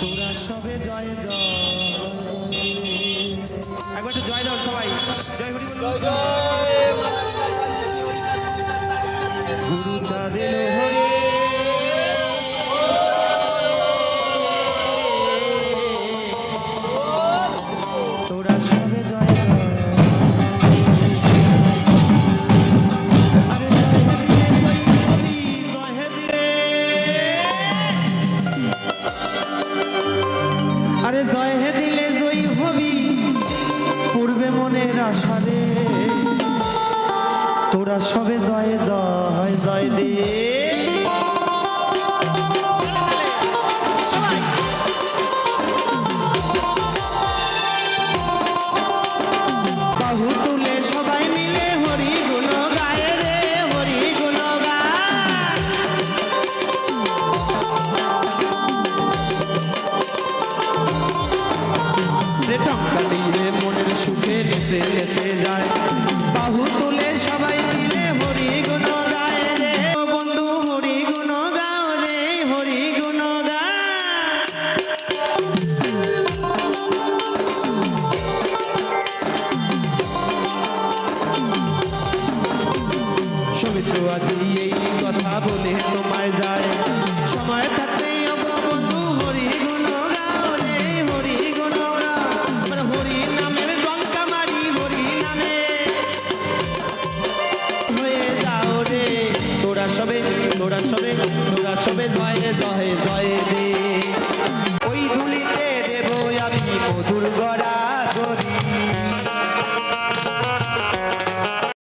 তোরা সবে জয় জয়, একবার একটু জয় দাও সবাই, জয় হরি বল। গুরু চাঁদের হরে তোরা সবে জয় জয়। আরে জয় হে দিলে জয়ী হবি পূর্বে মনের আশারে, তোরা সবে জয় জয় জয় দে। বাহু তুলে সবাই মিলে হরি গুণ গায় রে, হরি গুণ গায়। টঙ্কা দিয়ে মনের সুখে নেচে নেচে যায়, বাহু তুলে সবাই মিলে হরি গুণ গায় রে। বন্ধু হরি গুণ গাও রে, হরি গুণ গা। সবিত্র আজি এই কথা বলে তোমায় যায়, সময় থাকতে বন্ধু হরি গুণ গাও রে, হরি গুণ গাও। হরি নামের ডঙ্কা মারি, হরি নামে হয়ে যাও রে। তোরা সবে তোরা সবে তোরা সবে জয় জয় জয় দে। ওই ধুলিতে দেব আমি মধুর গড়া।